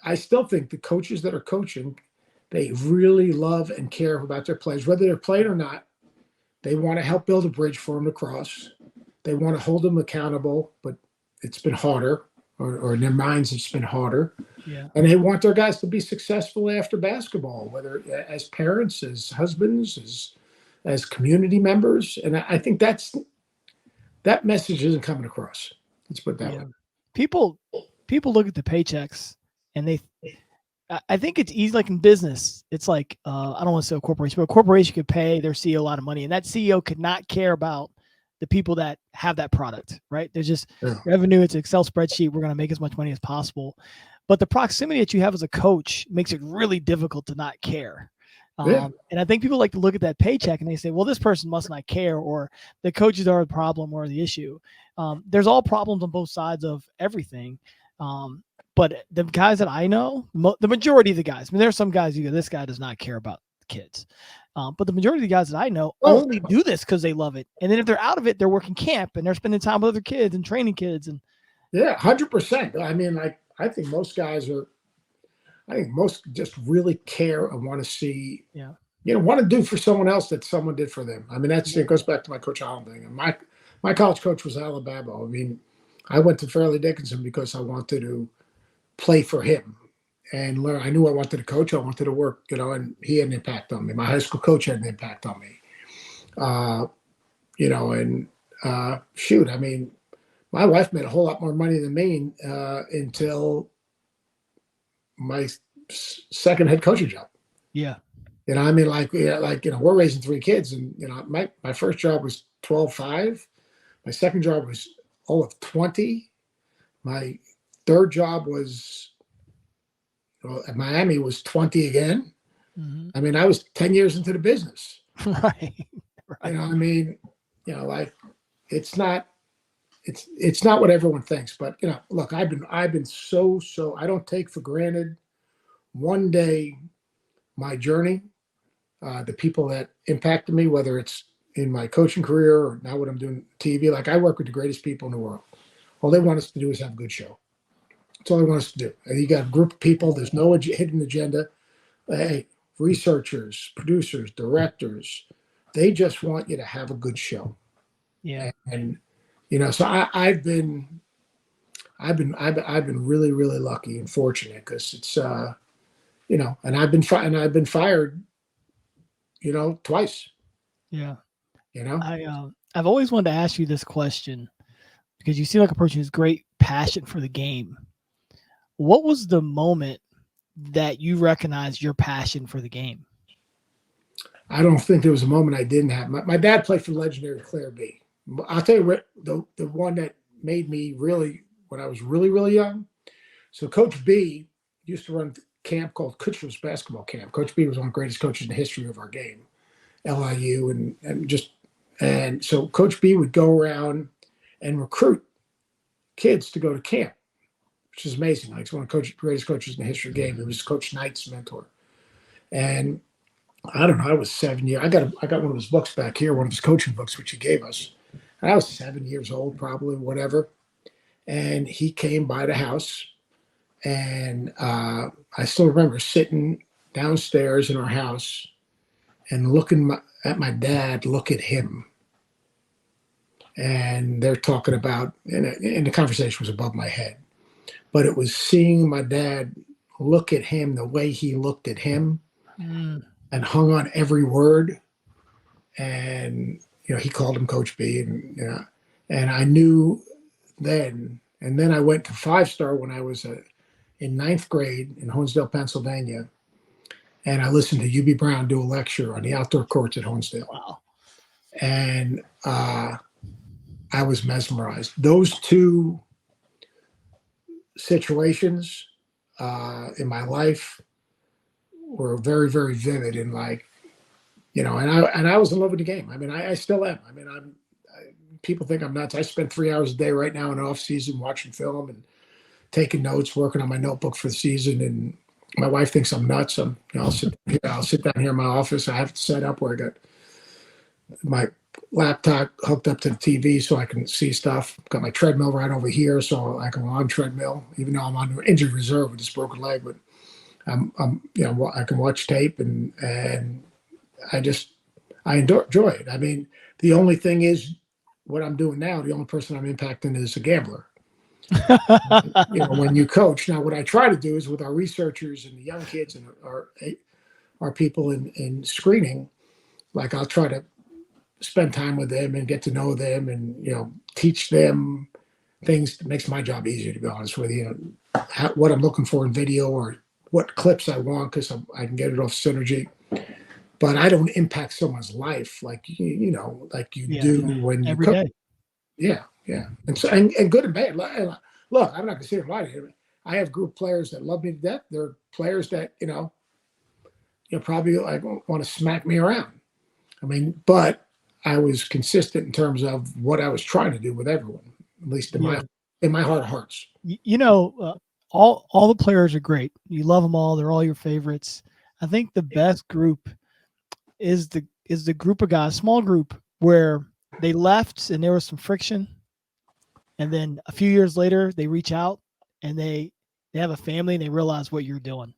I still think the coaches that are coaching, they really love and care about their players, whether they're playing or not. They want to help build a bridge for them to cross. They want to hold them accountable, but it's been harder, or in their minds it's been harder. Yeah. And they want their guys to be successful after basketball, whether as parents, as husbands, as community members. And I think that message isn't coming across. Let's put it that way. People look at the paychecks and I think it's easy, like in business. It's like, I don't want to say a corporation, but a corporation could pay their CEO a lot of money, and that CEO could not care about the people that have that product, right? There's just revenue. It's an Excel spreadsheet. We're going to make as much money as possible. But the proximity that you have as a coach makes it really difficult to not care. And I think people like to look at that paycheck and they say, well, this person must not care, or the coaches are the problem or the issue. There's all problems on both sides of everything. But the guys that I know, the majority of the guys, I mean, there's some guys you go, this guy does not care about kids. But the majority of the guys that I know only do this because they love it. And then if they're out of it, they're working camp and they're spending time with other kids and training kids. And 100%. I mean, like, I think most just really care and want to see, want to do for someone else that someone did for them. I mean, it goes back to my Coach Holland thing. And my college coach was Alabama. I mean, I went to Fairleigh Dickinson because I wanted to play for him and learn. I knew I wanted to coach. I wanted to work, and he had an impact on me. My high school coach had an impact on me. Shoot, I mean, my wife made a whole lot more money than me until my second head coaching job. Yeah. I mean, we're raising 3 kids, and my first job was 12.5. My second job was all of 20. My third job was at Miami was 20 again. Mm-hmm. I mean, I was 10 years into the business. Right. I mean, it's not what everyone thinks, but look, I've been so I don't take for granted one day my journey, the people that impacted me, whether it's in my coaching career or now what I'm doing TV. Like, I work with the greatest people in the world. All they want us to do is have a good show. That's all they want us to do. And you got a group of people. There's no hidden agenda. Hey, researchers, producers, directors, they just want you to have a good show. Yeah. And so I've been really, really lucky and fortunate, because it's and I've been fired, twice. Yeah. I've always wanted to ask you this question, because you seem like a person who's great passion for the game. What was the moment that you recognized your passion for the game? I don't think there was a moment I didn't have. My dad played for the legendary Claire B. I'll tell you what, the one that made me really, when I was really, really young. So Coach B used to run a camp called Kutcher's Basketball Camp. Coach B was one of the greatest coaches in the history of our game, LIU, and so Coach B would go around and recruit kids to go to camp, which is amazing. Like, he's one of the greatest coaches in the history of the game. He was Coach Knight's mentor. And I don't know, I was 7 years. I got one of his books back here, one of his coaching books, which he gave us. And I was 7 years old, probably, whatever. And he came by the house, and I still remember sitting downstairs in our house and looking at my dad look at him. And they're talking about, and the conversation was above my head, but it was seeing my dad look at him the way he looked at him, and hung on every word. And, he called him Coach B, and I knew then. And then I went to 5-star when I was in 9th grade in Honesdale, Pennsylvania. And I listened to UB Brown do a lecture on the outdoor courts at Honesdale. Wow. And I was mesmerized. Those two situations in my life were very, very vivid, and and I was in love with the game. I mean, I still am. I mean, people think I'm nuts. I spend 3 hours a day right now in off season watching film and taking notes, working on my notebook for the season. And my wife thinks I'm nuts. I'll sit down here in my office. I have it set up where I got my laptop hooked up to the TV so I can see stuff. Got my treadmill right over here, so I can on treadmill, even though I'm on injured reserve with this broken leg. But I can watch tape and I enjoy it. I mean, the only thing is what I'm doing now. The only person I'm impacting is a gambler. When you coach now, what I try to do is with our researchers and the young kids and our people in screening, like I'll try to spend time with them and get to know them and teach them things that makes my job easier, to be honest with you. What I'm looking for in video or what clips I want, because I can get it off Synergy. But I don't impact someone's life like you do when you every coach. day. Yeah. And so and good and bad. Look, I'm not gonna sit here and lie to you. I have group players that love me to death. There are players that probably like want to smack me around. I mean, but I was consistent in terms of what I was trying to do with everyone, at least in my heart of hearts. All the players are great. You love them all. They're all your favorites. I think the best group is the group of guys, small group, where they left and there was some friction, and then a few years later they reach out and they have a family and they realize what you're doing.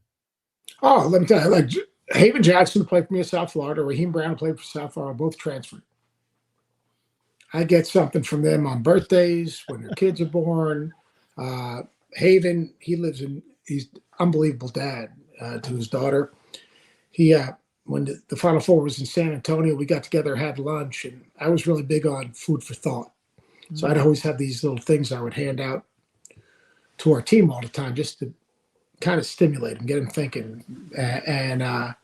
Oh, let me tell you, like Haven Jackson played for me in South Florida, Raheem Brown played for South Florida, both transferred. I get something from them on birthdays, when their kids are born. Haven, he's unbelievable dad to his daughter. He when the Final Four was in San Antonio, we got together, had lunch, and I was really big on food for thought. Mm-hmm. So I'd always have these little things I would hand out to our team all the time just to kind of stimulate them, get them thinking. And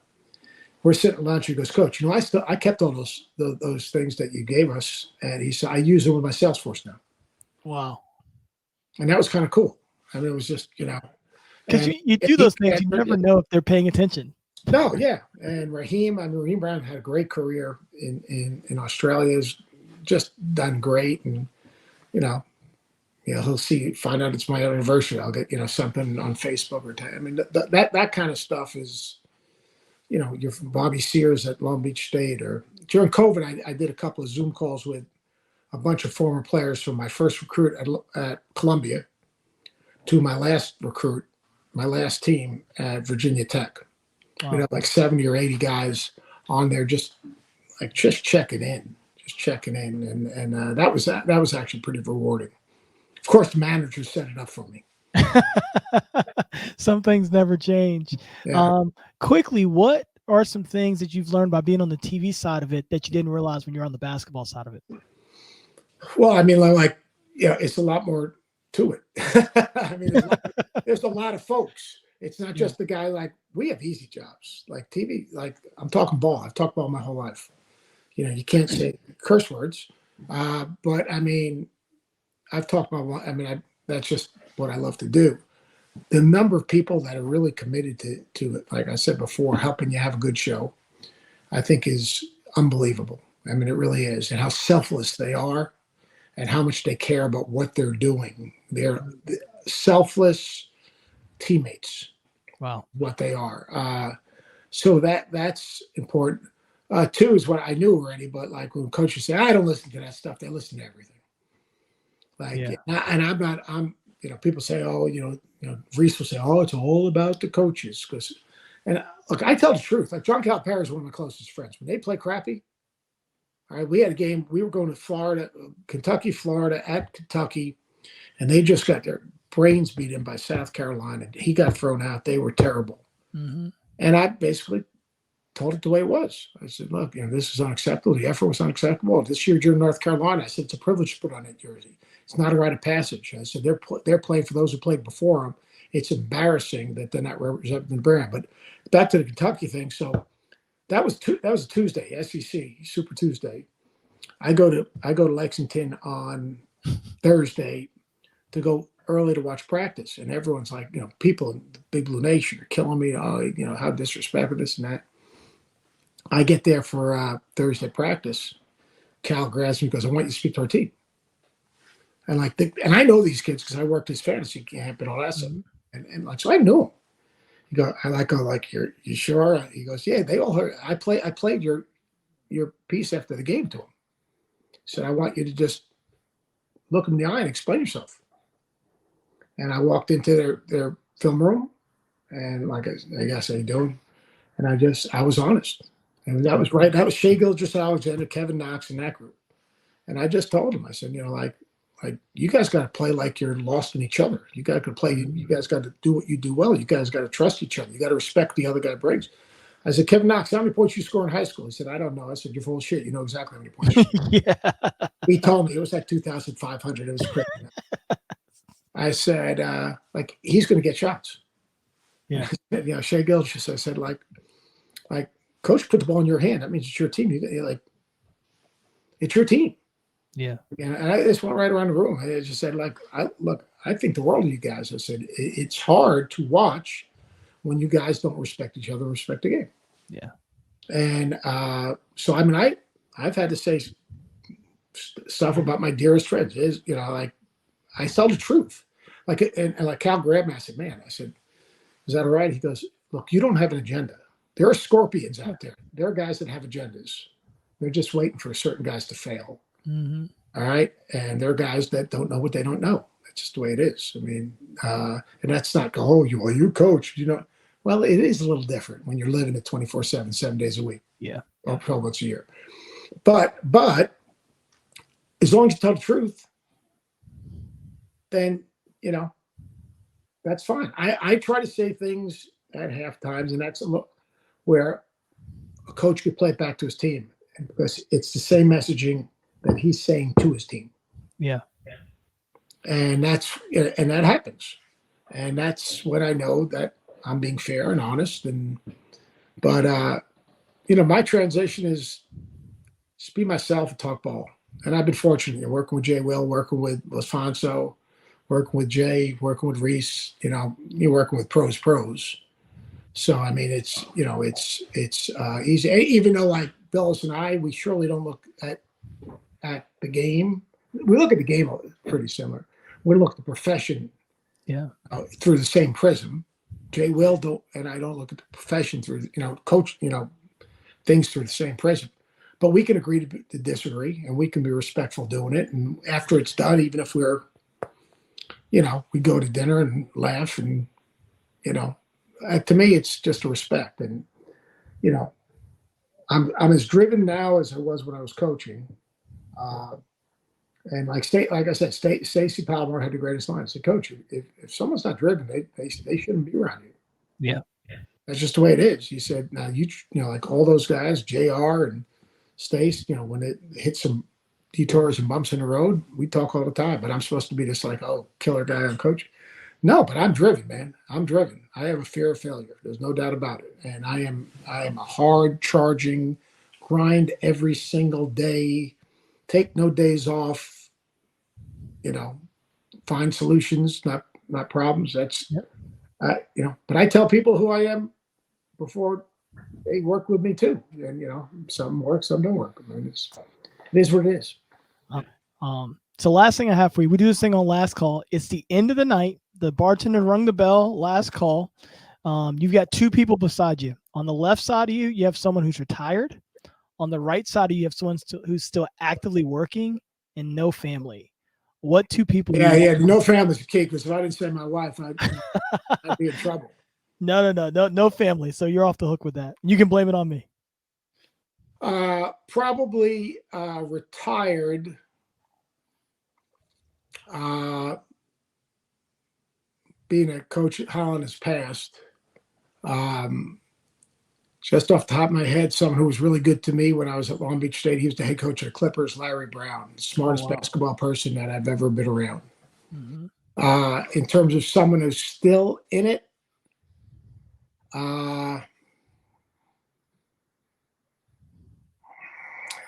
we're sitting at lunch. He goes, "Coach, I kept all those things that you gave us." And he said, "I use them with my Salesforce now." Wow. And that was kind of cool. I mean, it was just, because you do those things, you never know if they're paying attention. No, yeah. And Raheem Brown had a great career in Australia. Has just done great, and he'll find out it's my anniversary. I'll get something on Facebook or I mean that kind of stuff is, you're from Bobby Sears at Long Beach State, or during COVID, I did a couple of Zoom calls with a bunch of former players from my first recruit at Columbia to my last recruit, my last team at Virginia Tech. Wow. Like 70 or 80 guys on there, just checking in, and that was actually pretty rewarding. Of course, the manager set it up for me. Some things never change. Yeah. Quickly, what are some things that you've learned by being on the TV side of it that you didn't realize when you're on the basketball side of it? Well, I mean, it's a lot more to it. I mean, there's a lot of folks. It's not just the guy. Like, we have easy jobs, like TV. Like, I'm talking ball. I've talked ball my whole life. You can't say curse words, but I mean, I've talked about. I mean, that's just what I love to do. The number of people that are really committed to it, like I said before, helping you have a good show, I think is unbelievable. I mean, it really is, and how selfless they are, and how much they care about what they're doing. They're selfless teammates. Wow. What they are. So that's important. Two is what I knew already, but like when coaches say, I don't listen to that stuff, they listen to everything. And people say, Reese will say, oh, it's all about the coaches. And look, I tell the truth. Like, John Calipari is one of my closest friends. When they play crappy, all right, we had a game. We were going to Florida at Kentucky, and they just got their brains beat in by South Carolina. He got thrown out. They were terrible. Mm-hmm. And I basically told it the way it was. I said, look, this is unacceptable. The effort was unacceptable. This year during North Carolina, I said, it's a privilege to put on that jersey. It's not a rite of passage. I said, they're playing for those who played before them. It's embarrassing that they're not representing the brand. But back to the Kentucky thing. So that was a Tuesday, SEC, Super Tuesday. I go to Lexington on Thursday to go early to watch practice, and everyone's like, people in the Big Blue Nation are killing me. Oh, how disrespectful, this and that. I get there for Thursday practice, Cal grabs me and goes, I want you to speak to our team. And and I know these kids because I worked his fantasy camp and all that stuff. And like, so I knew him. He go, you sure? He goes, yeah, they all heard. I played your piece after the game to him. Said, I want you to just look him in the eye and explain yourself. And I walked into their film room, and like I guess how you doing? And I was honest. And that was right. That was Shea Gilgeous-Alexander, Kevin Knox, and that group. And I just told him, I said, like you guys got to play like you're lost in each other. You got to play. You guys got to do what you do well. You guys got to trust each other. You got to respect the other guy brings. I said, Kevin Knox, how many points you score in high school? He said, I don't know. I said, you're full of shit. You know exactly how many points. Yeah. He told me it was like 2,500. It was crazy. I said, he's going to get shots. Yeah. Shea Gilgeous, I said, like, coach put the ball in your hand. That means it's your team. It's your team. Yeah. And I just went right around the room. I just said, I think the world of you guys. I said, it's hard to watch when you guys don't respect each other, respect the game. Yeah. And so, I mean, I've had to say stuff about my dearest friends. I tell the truth. And like Cal grabbed me. I said, man, is that all right? He goes, look, you don't have an agenda. There are scorpions out there. There are guys that have agendas. They're just waiting for certain guys to fail. Mm-hmm. All right. And there are guys that don't know what they don't know. That's just the way it is. I mean, and that's not, you coach, well, it is a little different when you're living it 24/7, 7 days a week. Yeah. Or 12 months a year. But as long as you tell the truth, then, that's fine. I try to say things at half times, and that's where a coach could play it back to his team because it's the same messaging that he's saying to his team. Yeah. And that happens. And that's when I know that I'm being fair and honest. But my transition is just be myself and talk ball. And I've been fortunate working with Jay Will, working with Alfonso, working with Jay, working with Reese, you're working with pros. So, I mean, it's easy. Even though like Billis and I, we surely don't look at the game. We look at the game pretty similar. We look at the profession through the same prism. Jay Will and I don't look at the profession through, coach, things through the same prism. But we can agree to disagree, and we can be respectful doing it. And after it's done, even if we're, we go to dinner and laugh and, to me, it's just a respect. And, I'm as driven now as I was when I was coaching. And like I said, Stacey Palmer had the greatest line. I said, Coach, if someone's not driven, they shouldn't be around you. Yeah. That's just the way it is. He said, now like all those guys, JR and Stace, when it hits some detours and bumps in the road, we talk all the time. But I'm supposed to be this killer guy on coach. No, but I'm driven, man. I'm driven. I have a fear of failure. There's no doubt about it. And I am a hard charging, grind every single day, take no days off, find solutions, not problems. That's, but I tell people who I am before they work with me too. And, some work, some don't work. I mean, it is what it is. So last thing I have for you, we do this thing on last call. It's the end of the night. The bartender rung the bell, last call. You've got two people beside you. On the left side of you, you have someone who's retired. On the right side of you have someone who's still actively working and no family. What two people? Yeah. No family's the key, because if I didn't say my wife, I'd be in trouble. No family. So you're off the hook with that. You can blame it on me. Probably retired. Being a coach at Holland has passed. Just off the top of my head, someone who was really good to me when I was at Long Beach State, he was the head coach of the Clippers, Larry Brown, the smartest basketball person that I've ever been around. Mm-hmm. In terms of someone who's still in it,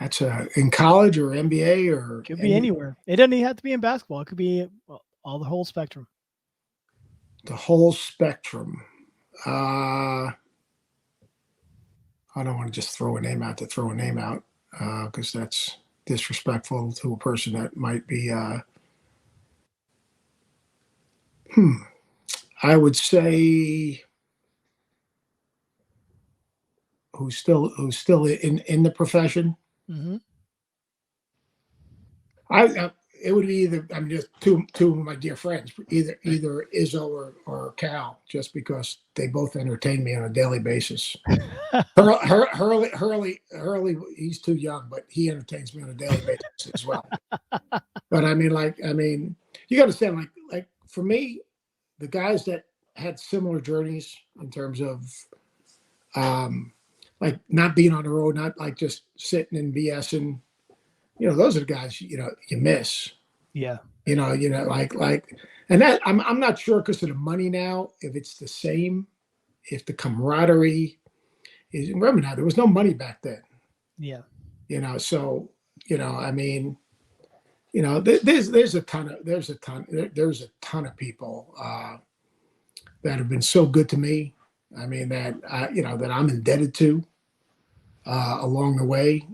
that's in college or NBA or could be anywhere. It doesn't even have to be in basketball. It could be the whole spectrum. The whole spectrum. I don't want to just throw a name out because that's disrespectful to a person that might be, I would say who's still in the profession. Mm-hmm. It would be either, I mean, just two of my dear friends, either Izzo or Cal, just because they both entertain me on a daily basis. Hurley, he's too young, but he entertains me on a daily basis as well. But I mean, you got to understand, like for me, the guys that had similar journeys in terms of, like not being on the road, not like just sitting and BSing. Those are the guys you miss. Yeah. Like, and that I'm not sure because of the money now if it's the same, if the camaraderie is. Remember now, there was no money back then. Yeah. So I mean, there's a ton of people that have been so good to me. I mean that that I'm indebted to along the way.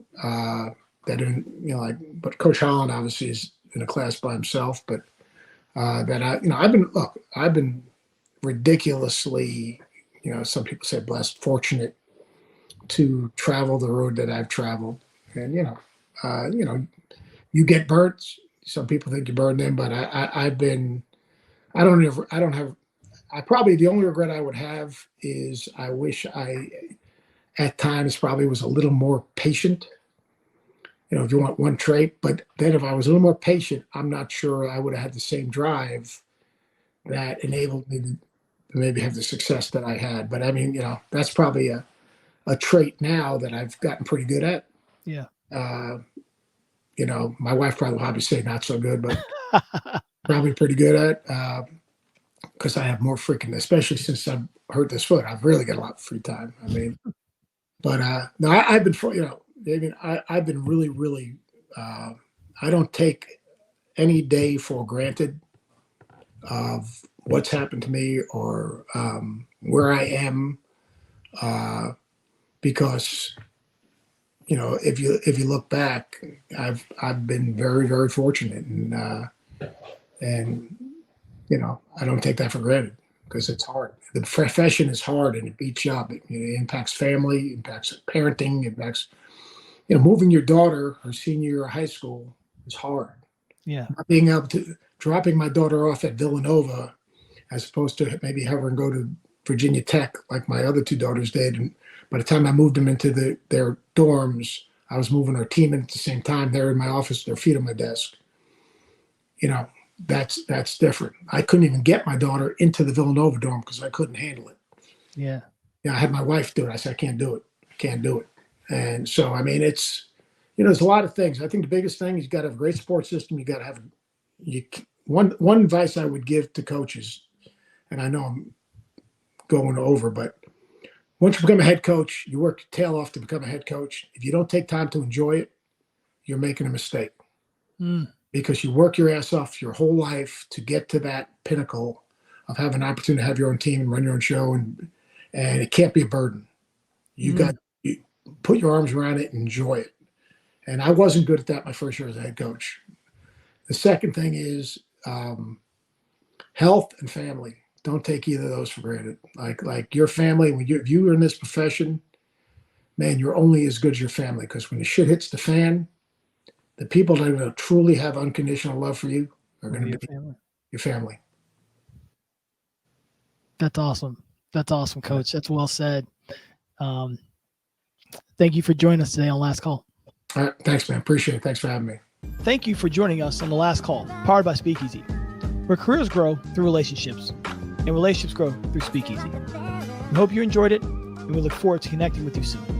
But Coach Holland obviously is in a class by himself. But I've been ridiculously, some people say blessed, fortunate to travel the road that I've traveled. And you get burnt. Some people think you burn them, but probably the only regret I would have is I wish I at times probably was a little more patient. If you want one trait, but then if I was a little more patient, I'm not sure I would have had the same drive that enabled me to maybe have the success that I had. But I mean, that's probably a trait now that I've gotten pretty good at. Yeah. My wife probably say not so good, but probably pretty good at, because I have more freaking, especially since I've hurt this foot, I've really got a lot of free time. I mean, but no, I've been, David, I've been really, really, I don't take any day for granted of what's happened to me or where I am, because, if you look back, I've been very, very fortunate, and I don't take that for granted because it's hard. The profession is hard and it beats you up. It impacts family, impacts parenting, impacts. Moving your daughter her senior year of high school is hard. Yeah. Not being able to dropping my daughter off at Villanova as opposed to maybe have her go to Virginia Tech like my other two daughters did. And by the time I moved them into their dorms, I was moving our team in at the same time. They're in my office, their feet on my desk. That's different. I couldn't even get my daughter into the Villanova dorm because I couldn't handle it. Yeah. I had my wife do it. I said, I can't do it. And so, I mean, it's, there's a lot of things. I think the biggest thing is you got to have a great support system. You got to have one advice I would give to coaches, and I know I'm going over, but once you become a head coach, you work your tail off to become a head coach. If you don't take time to enjoy it, you're making a mistake because you work your ass off your whole life to get to that pinnacle of having an opportunity to have your own team and run your own show. And it can't be a burden. You got put your arms around it and enjoy it. And I wasn't good at that my first year as a head coach. The second thing is health and family. Don't take either of those for granted. Like your family, if you are in this profession, man, you're only as good as your family, because when the shit hits the fan, the people that are going to truly have unconditional love for you are going to be your family. That's awesome. That's awesome, Coach. That's well said. Thank you for joining us today on Last Call. All right. Thanks, man. Appreciate it. Thanks for having me. Thank you for joining us on The Last Call, powered by Speakeasy, where careers grow through relationships and relationships grow through Speakeasy. We hope you enjoyed it, and we look forward to connecting with you soon.